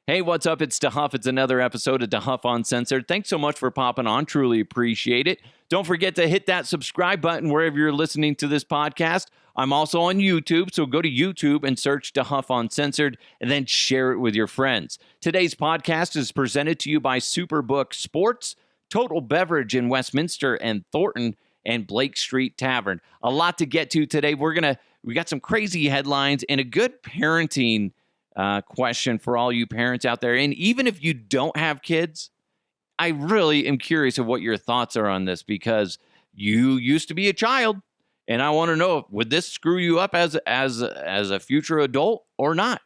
Hey, what's up? It's DeHuff. It's another episode of DeHuff Uncensored. Thanks so much for popping on. Truly appreciate it. Don't forget to hit that subscribe button wherever you're listening to this podcast. I'm also on YouTube, so go to YouTube and search DeHuff Uncensored and then share it with your friends. Today's podcast is presented to you by Superbook Sports, Total Beverage in Westminster and Thornton, and Blake Street Tavern. A lot to get to today. We got some crazy headlines and a good parenting question for all you parents out there. And even if you don't have kids, I really am curious of what your thoughts are on this, because you used to be a child, and I want to know, would this screw you up as a future adult or not?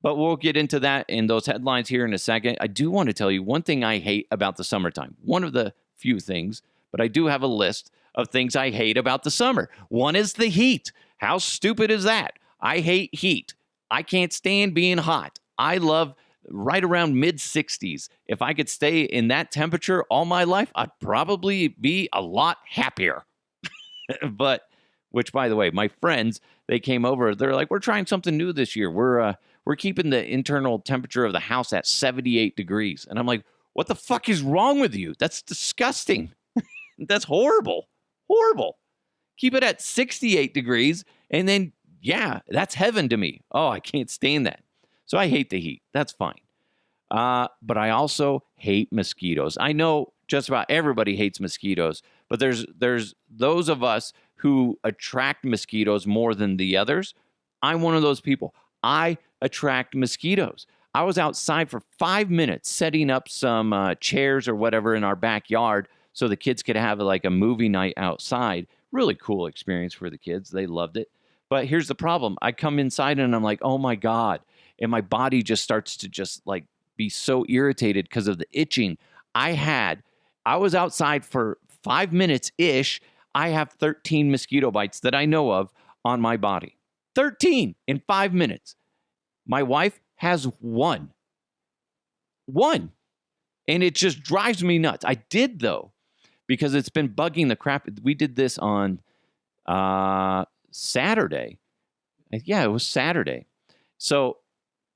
But we'll get into that in those headlines here in a second. I do want to tell you one thing I hate about the summertime. One of the few things, but I do have a list of things I hate about the summer. One is the heat. How stupid is that? I hate heat. I can't stand being hot. I love right around mid-60s. If I could stay in that temperature all my life, I'd probably be a lot happier. But, which, by the way, my friends, they came over. They're like, we're trying something new this year. We're keeping the internal temperature of the house at 78 degrees. And I'm like, what the fuck is wrong with you? That's disgusting. That's horrible. Horrible. Keep it at 68 degrees, and then yeah, that's heaven to me. Oh, I can't stand that. So I hate the heat. That's fine. But I also hate mosquitoes. I know just about everybody hates mosquitoes, but there's those of us who attract mosquitoes more than the others. I'm one of those people. I attract mosquitoes. I was outside for 5 minutes setting up some chairs or whatever in our backyard so the kids could have like a movie night outside. Really cool experience for the kids. They loved it. But here's the problem. I come inside and I'm like, oh my God. And my body just starts to just like be so irritated because of the itching. I was outside for 5 minutes-ish. I have 13 mosquito bites that I know of on my body. 13 in 5 minutes. My wife has one. One. And it just drives me nuts. I did, though, because it's been bugging the crap. We did this on Saturday. Yeah, it was Saturday. So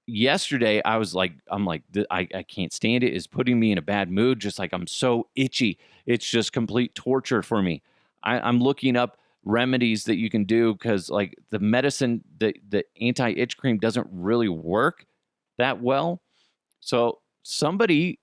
yesterday I'm like, I can't stand it. It's putting me in a bad mood. Just like I'm so itchy. It's just complete torture for me. I'm looking up remedies that you can do because like the medicine, the anti-itch cream doesn't really work that well. So somebody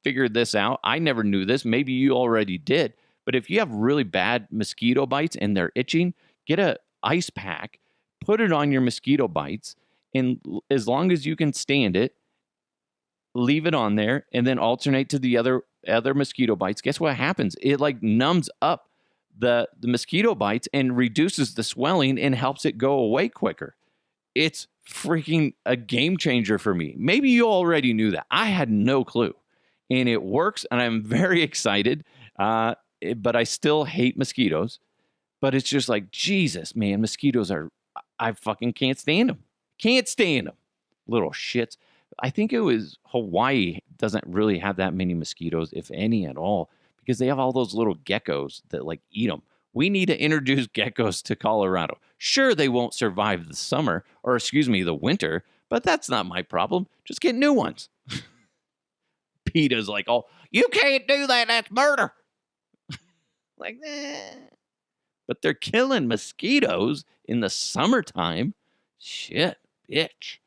figured this out. I never knew this. Maybe you already did. But if you have really bad mosquito bites and they're itching, get a ice pack, put it on your mosquito bites, and as long as you can stand it, leave it on there, and then alternate to the other mosquito bites. Guess what happens? It like numbs up the mosquito bites and reduces the swelling and helps it go away quicker. It's freaking a game changer for me. Maybe you already knew that. I had no clue. And it works, and I'm very excited. But I still hate mosquitoes. But it's just like, Jesus, man, mosquitoes I fucking can't stand them. Can't stand them. Little shits. I think it was Hawaii doesn't really have that many mosquitoes, if any at all, because they have all those little geckos that like eat them. We need to introduce geckos to Colorado. Sure, they won't survive the summer, or excuse me, the winter, but that's not my problem. Just get new ones. PETA's like, oh, you can't do that. That's murder. Like, but they're killing mosquitoes in the summertime. Shit, bitch.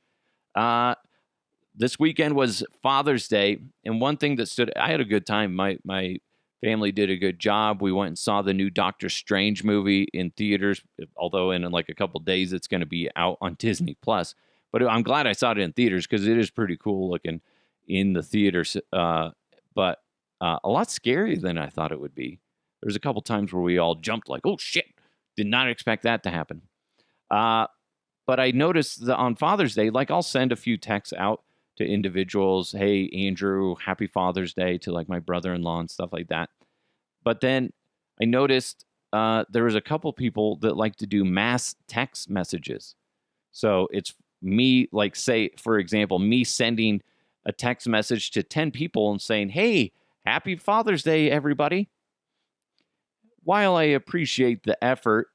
This weekend was Father's Day, and one thing that I had a good time. My family did a good job. We went and saw the new Doctor Strange movie in theaters, although in like a couple days it's going to be out on Disney Plus. But I'm glad I saw it in theaters because it is pretty cool looking in the theaters. But a lot scarier than I thought it would be. There's a couple times where we all jumped like, oh, shit. Did not expect that to happen. But I noticed that on Father's Day, like I'll send a few texts out to individuals. Hey, Andrew, happy Father's Day to like my brother-in-law and stuff like that. But then I noticed there was a couple people that like to do mass text messages. So it's me, like say, for example, me sending a text message to 10 people and saying, hey, happy Father's Day, everybody. While I appreciate the effort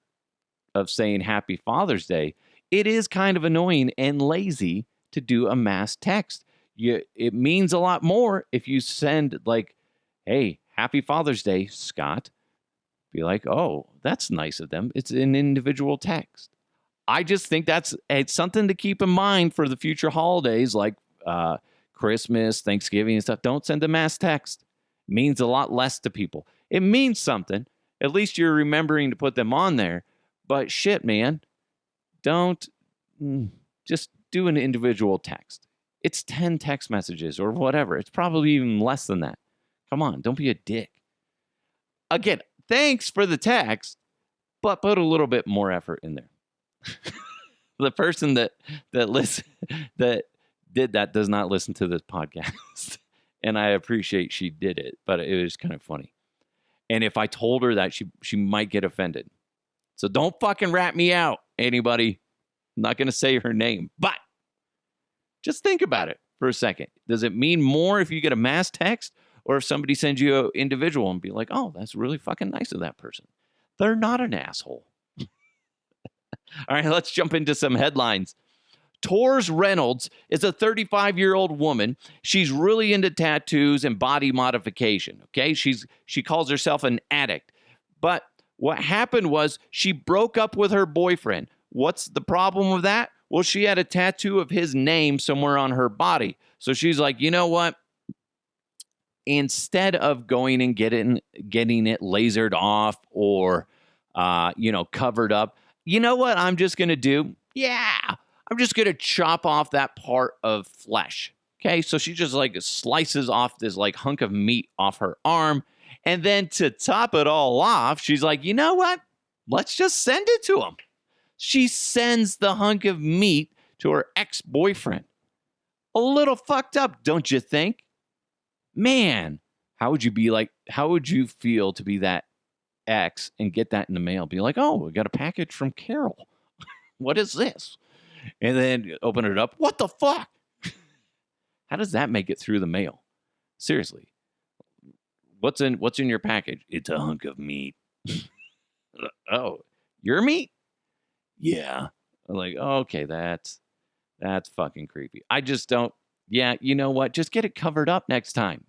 of saying happy Father's Day, it is kind of annoying and lazy to do a mass text. It means a lot more if you send like, hey, happy Father's Day, Scott. Be like, oh, that's nice of them. It's an individual text. I just think it's something to keep in mind for the future holidays like Christmas, Thanksgiving, and stuff. Don't send a mass text. It means a lot less to people. It means something. At least you're remembering to put them on there. But shit, man, don't just do an individual text. It's 10 text messages or whatever. It's probably even less than that. Come on, don't be a dick. Again, thanks for the text, but put a little bit more effort in there. The person that did that does not listen to this podcast. And I appreciate she did it, but it was kind of funny. And if I told her that, she might get offended. So don't fucking rat me out, anybody. I'm not going to say her name, but just think about it for a second. Does it mean more if you get a mass text or if somebody sends you an individual and be like, oh, that's really fucking nice of that person? They're not an asshole. All right, let's jump into some headlines. Tors Reynolds is a 35-year-old woman. She's really into tattoos and body modification, okay? She calls herself an addict. But what happened was she broke up with her boyfriend. What's the problem with that? Well, she had a tattoo of his name somewhere on her body. So she's like, you know what? Instead of going and getting it lasered off or, covered up, you know what I'm just going to do? Yeah, I'm just going to chop off that part of flesh. Okay, so she just like slices off this like hunk of meat off her arm. And then to top it all off, she's like, you know what? Let's just send it to him. She sends the hunk of meat to her ex-boyfriend. A little fucked up, don't you think? Man, how would you feel to be that ex and get that in the mail? Be like, oh, we got a package from Carol. What is this? And then open it up. What the fuck? How does that make it through the mail? Seriously. What's in your package? It's a hunk of meat. Oh, your meat? Yeah. I'm like, oh, okay, that's fucking creepy. I just don't. Yeah, you know what? Just get it covered up next time.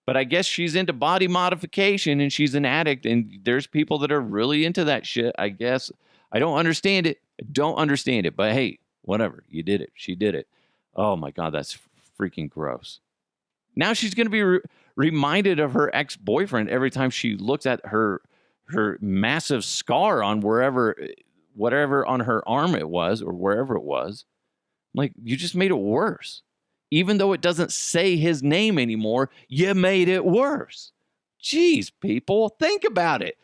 But I guess she's into body modification and she's an addict and there's people that are really into that shit. I guess I don't understand it. But hey, whatever. You did it. She did it. Oh my God, that's freaking gross. Now she's going to be reminded of her ex-boyfriend every time she looks at her massive scar on whatever on her arm it was or wherever it was. Like, you just made it worse. Even though it doesn't say his name anymore, you made it worse. Jeez, people, think about it.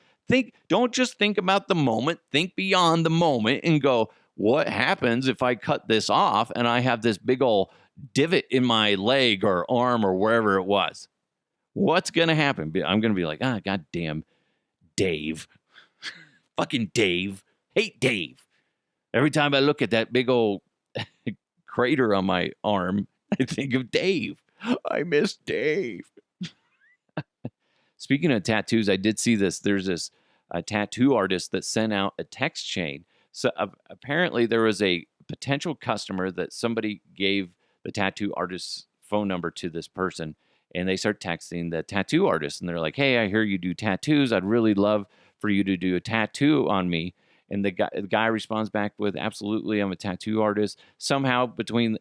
Don't just think about the moment. Think beyond the moment and go, what happens if I cut this off and I have this big old divot in my leg or arm or wherever it was? What's going to happen? I'm going to be like, goddamn Dave. Fucking Dave. Hate Dave. Every time I look at that big old crater on my arm, I think of Dave. I miss Dave. Speaking of tattoos, I did see this. There's this tattoo artist that sent out a text chain. So apparently there was a potential customer that somebody gave the tattoo artist's phone number to this person, and they start texting the tattoo artist, and they're like, hey, I hear you do tattoos. I'd really love for you to do a tattoo on me. And the guy responds back with, absolutely, I'm a tattoo artist. Somehow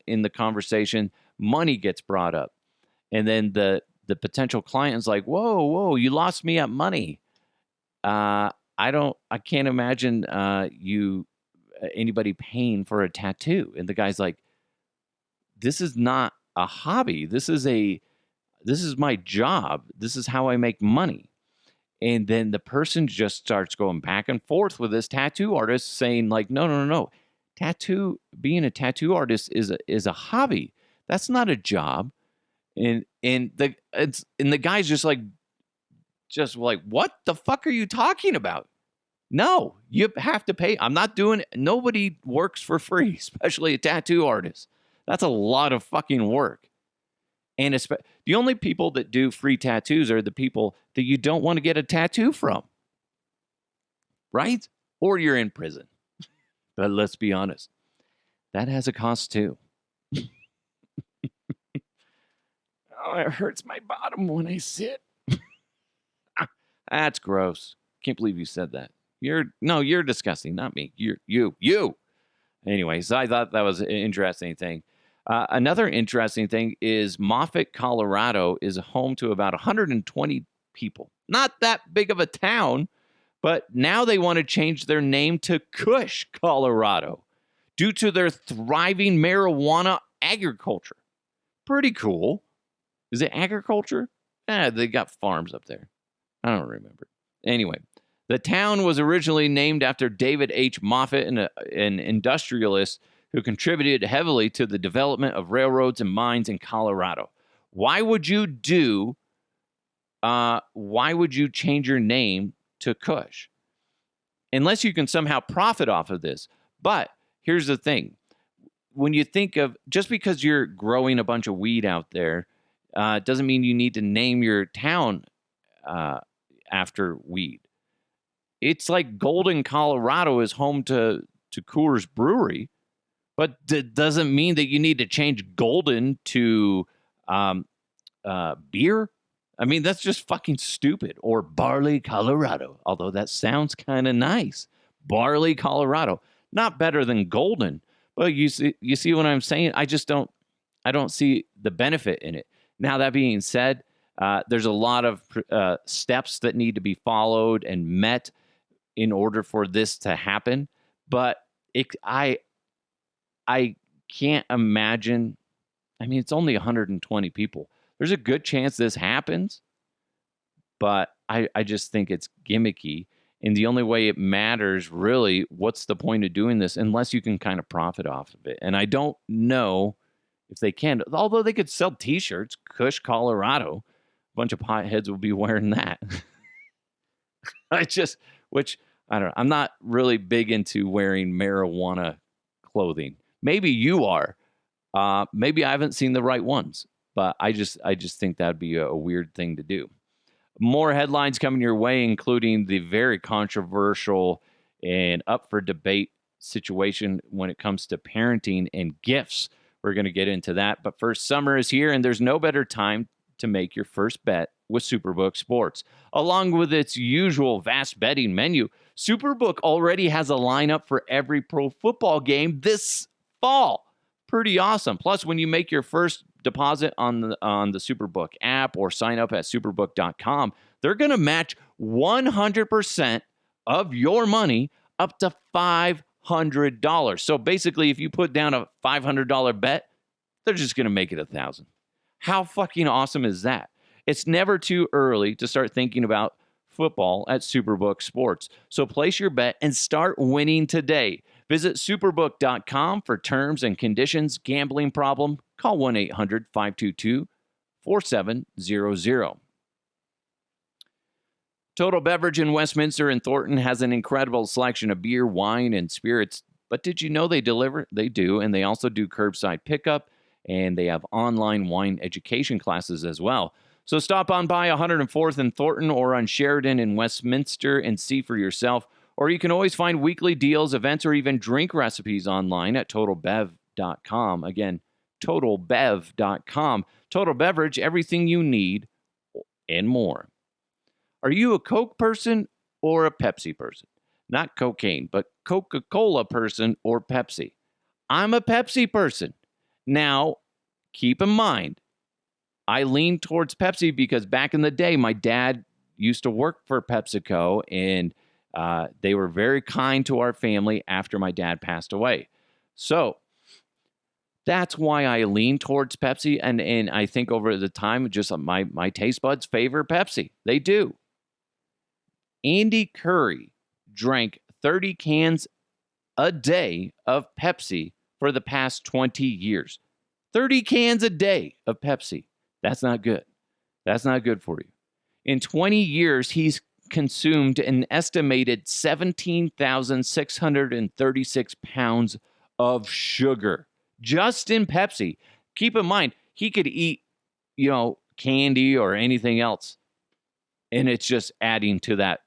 in the conversation, money gets brought up. And then the potential client is like, whoa, you lost me at money. I can't imagine anybody paying for a tattoo. And the guy's like, this is not a hobby. This is my job. This is how I make money. And then the person just starts going back and forth with this tattoo artist saying like, no. Being a tattoo artist is a hobby. That's not a job. And the guy's just like, what the fuck are you talking about? No, you have to pay. I'm not doing it. Nobody works for free, especially a tattoo artist. That's a lot of fucking work. And the only people that do free tattoos are the people that you don't want to get a tattoo from. Right? Or you're in prison. But let's be honest. That has a cost too. Oh, it hurts my bottom when I sit. That's gross. Can't believe you said that. You're disgusting, not me. You. Anyway, so I thought that was an interesting thing. Another interesting thing is Moffat, Colorado is home to about 120 people. Not that big of a town, but now they want to change their name to Kush, Colorado, due to their thriving marijuana agriculture. Pretty cool. Is it agriculture? They got farms up there. I don't remember. Anyway, the town was originally named after David H. Moffat, an industrialist who contributed heavily to the development of railroads and mines in Colorado. Why would you change your name to Kush? Unless you can somehow profit off of this. But here's the thing. When you think of, just because you're growing a bunch of weed out there, doesn't mean you need to name your town after weed. It's like Golden, Colorado is home to Coors Brewery, but that doesn't mean that you need to change Golden to beer. I mean, that's just fucking stupid. Or Barley, Colorado, although that sounds kind of nice. Barley, Colorado. Not better than Golden, but you see what I'm saying? I don't see the benefit in it. Now, that being said, there's a lot of steps that need to be followed and met in order for this to happen. But I can't imagine. I mean, it's only 120 people. There's a good chance this happens, but I just think it's gimmicky. And the only way it matters, really, what's the point of doing this unless you can kind of profit off of it? And I don't know if they can, although they could sell T-shirts, Kush, Colorado. A bunch of potheads will be wearing that. I don't know. I'm not really big into wearing marijuana clothing. Maybe you are. Maybe I haven't seen the right ones, but I just think that'd be a weird thing to do. More headlines coming your way, including the very controversial and up for debate situation when it comes to parenting and gifts. We're going to get into that. But first, summer is here, and there's no better time to make your first bet with Superbook Sports. Along with its usual vast betting menu, Superbook already has a lineup for every pro football game this fall. Pretty awesome. Plus, when you make your first deposit on the Superbook app or sign up at superbook.com, they're going to match 100% of your money up to $500. So basically, if you put down a $500 bet, they're just going to make it $1,000. How fucking awesome is that? It's never too early to start thinking about football at Superbook Sports. So place your bet and start winning today. Visit superbook.com for terms and conditions. Gambling problem? Call 1-800-522-4700. Total Beverage in Westminster and Thornton has an incredible selection of beer, wine, and spirits. But did you know they deliver? They do, and they also do curbside pickup, and they have online wine education classes as well. So stop on by 104th and Thornton or on Sheridan in Westminster and see for yourself. Or you can always find weekly deals, events, or even drink recipes online at TotalBev.com. Again, TotalBev.com. Total Beverage, everything you need and more. Are you a Coke person or a Pepsi person? Not cocaine, but Coca-Cola person or Pepsi. I'm a Pepsi person. Now, keep in mind, I lean towards Pepsi because back in the day, my dad used to work for PepsiCo, and they were very kind to our family after my dad passed away. So that's why I lean towards Pepsi, and I think over the time, just my taste buds favor Pepsi. They do. Andy Curry drank 30 cans a day of Pepsi for the past 20 years. 30 cans a day of Pepsi. That's not good. That's not good for you. In 20 years, he's consumed an estimated 17,636 pounds of sugar just in Pepsi. Keep in mind, he could eat, candy or anything else, and it's just adding to that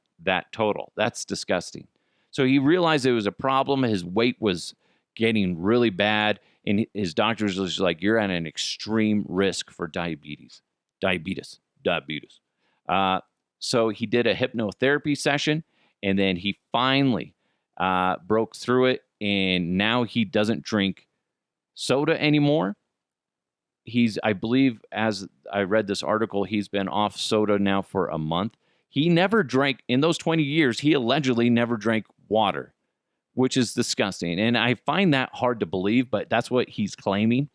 total. That's disgusting. So he realized it was a problem. His weight was getting really bad, and his doctors was like, you're at an extreme risk for diabetes. Diabetes. Diabetes. So he did a hypnotherapy session, and then he finally broke through it, and now he doesn't drink soda anymore. I believe, as I read this article, he's been off soda now for a month. He never drank, in those 20 years, he allegedly never drank water, which is disgusting. And I find that hard to believe, but that's what he's claiming.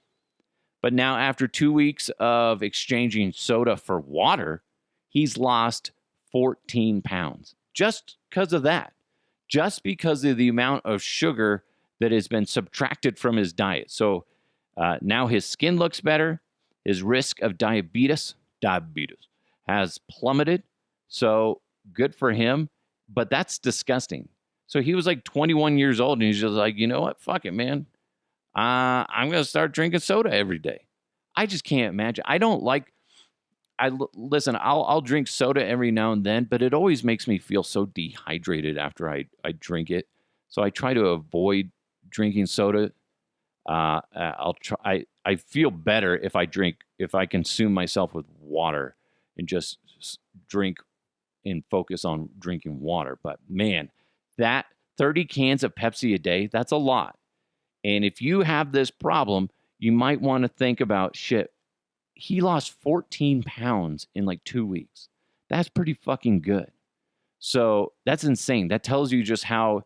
But now, after 2 weeks of exchanging soda for water, he's lost 14 pounds just because of that, just because of the amount of sugar that has been subtracted from his diet. So now his skin looks better. His risk of diabetes has plummeted. So good for him. But that's disgusting. So he was like 21 years old, and he's just like, you know what? Fuck it, man. I'm going to start drinking soda every day. I just can't imagine. I don't like, listen, I'll drink soda every now and then, but it always makes me feel so dehydrated after I drink it. So I try to avoid drinking soda. I'll try. I feel better if I consume myself with water and just drink and focus on drinking water. But man, that 30 cans of Pepsi a day, that's a lot. And if you have this problem, you might want to think about shit. He lost 14 pounds in like 2 weeks. That's pretty fucking good. So that's insane. That tells you just how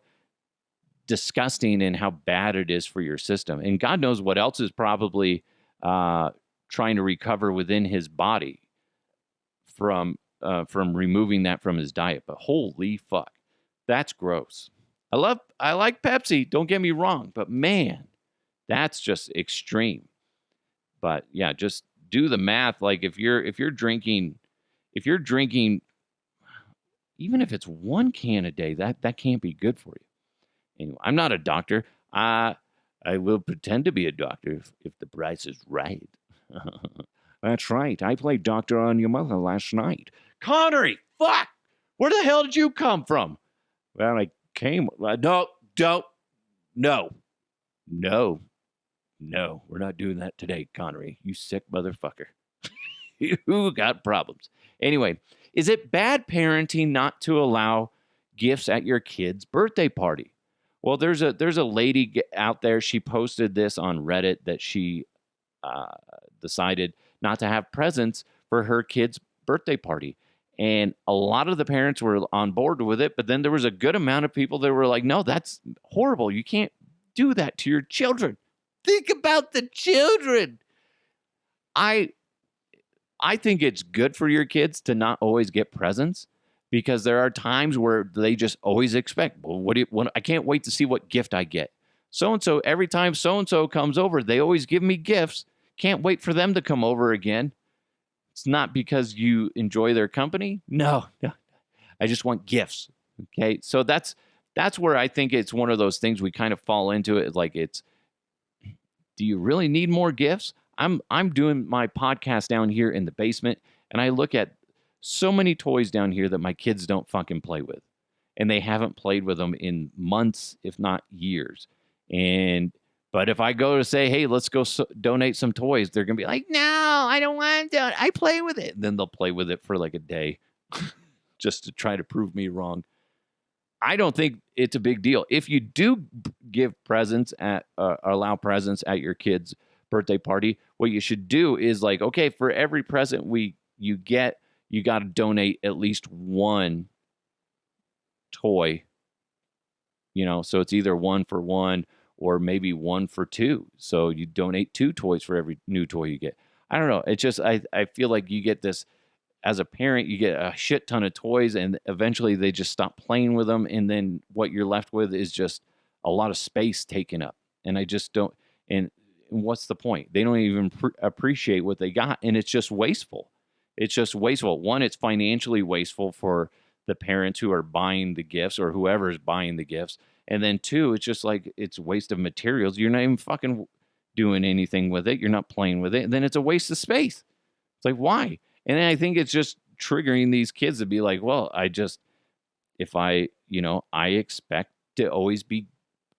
disgusting and how bad it is for your system. And God knows what else is probably trying to recover within his body from removing that from his diet. But holy fuck, that's gross. I like Pepsi, don't get me wrong, but man, that's just extreme. But yeah, just do the math. Like if you're drinking, even if it's 1 can a day, that can't be good for you. Anyway, I'm not a doctor. I will pretend to be a doctor if the price is right. That's right. I played doctor on your mother last night. Connery, fuck! Where the hell did you come from? Well, I came. No, we're not doing that today, Connery. You sick motherfucker. You got problems. Anyway, is it bad parenting not to allow gifts at your kid's birthday party? Well, there's a lady out there. She posted this on Reddit that she decided not to have presents for her kid's birthday party. And a lot of the parents were on board with it, but then there was a good amount of people that were like, no, that's horrible. You can't do that to your children. Think about the children. I think it's good for your kids to not always get presents, because there are times where they just always expect, well, I can't wait to see what gift I get. So-and-so, every time so-and-so comes over, they always give me gifts. Can't wait for them to come over again. It's not because you enjoy their company. No. I just want gifts. Okay. So that's where I think it's one of those things we kind of fall into it. Like do you really need more gifts? I'm doing my podcast down here in the basement, and I look at so many toys down here that my kids don't fucking play with. And they haven't played with them in months, if not years. But if I go to say, hey, let's go donate some toys, they're going to be like, no, I don't want to. I play with it. And then they'll play with it for like a day just to try to prove me wrong. I don't think it's a big deal. If you do give presents allow presents at your kid's birthday party, what you should do is like, okay, for every present you get, you got to donate at least one toy, so it's either 1 for 1 or maybe 1 for 2. So you donate 2 toys for every new toy you get. I don't know. It's just, I feel like you get this, as a parent, you get a shit ton of toys, and eventually they just stop playing with them. And then what you're left with is just a lot of space taken up. And I just don't, and what's the point? They don't even appreciate what they got. And it's just wasteful. It's just wasteful. One, it's financially wasteful for the parents who are buying the gifts or whoever is buying the gifts. And then 2, it's just like, it's waste of materials. You're not even fucking doing anything with it. You're not playing with it. And then it's a waste of space. It's like, why? And then I think it's just triggering these kids to be like, well, I expect to always be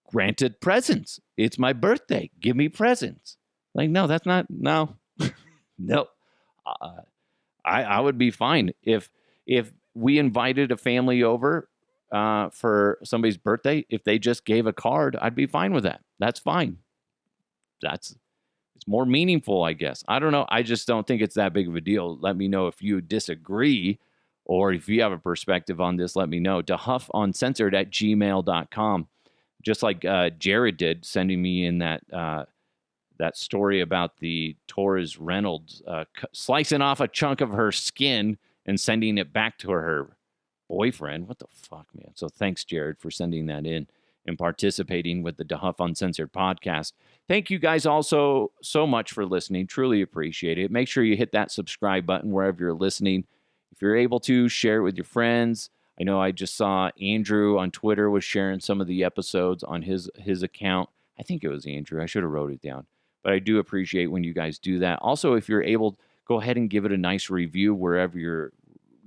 granted presents. It's my birthday. Give me presents. Like, no, that's not, no. Nope. I would be fine if we invited a family over for somebody's birthday. If they just gave a card, I'd be fine with that. That's fine. It's more meaningful, I guess. I don't know. I just don't think it's that big of a deal. Let me know if you disagree or if you have a perspective on this. Let me know. DeHuffUncensored@gmail.com. Just like Jared did, sending me in that story about the Torres Reynolds slicing off a chunk of her skin and sending it back to her boyfriend. What the fuck, man? So thanks, Jared, for sending that in and participating with the DeHuff Uncensored podcast. Thank you guys also so much for listening. Truly appreciate it. Make sure you hit that subscribe button wherever you're listening. If you're able to, share it with your friends. I know I just saw Andrew on Twitter was sharing some of the episodes on his account. I think it was Andrew. I should have wrote it down. But I do appreciate when you guys do that. Also, if you're able, go ahead and give it a nice review wherever you're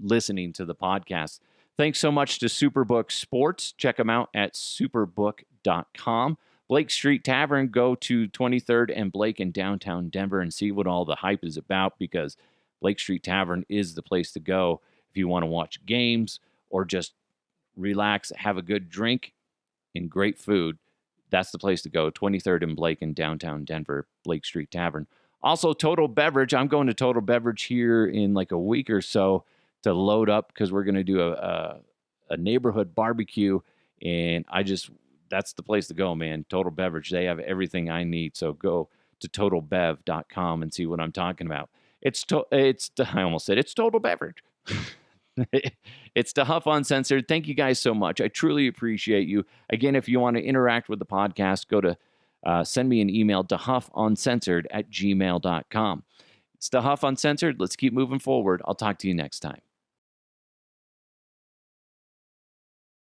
listening to the podcast. Thanks so much to Superbook Sports. Check them out at superbook.com. Blake Street Tavern, go to 23rd and Blake in downtown Denver and see what all the hype is about, because Blake Street Tavern is the place to go if you want to watch games or just relax, have a good drink and great food. That's the place to go. 23rd and Blake in downtown Denver, Blake Street Tavern. Also, Total Beverage. I'm going to Total Beverage here in like a week or so to load up because we're going to do a neighborhood barbecue. And that's the place to go, man. Total Beverage. They have everything I need. So go to totalbev.com and see what I'm talking about. I almost said it's Total Beverage. It's DeHuff Uncensored. Thank you guys so much. I truly appreciate you. Again, if you want to interact with the podcast, go to send me an email, DeHuffUncensored@gmail.com. It's DeHuff Uncensored. Let's keep moving forward. I'll talk to you next time.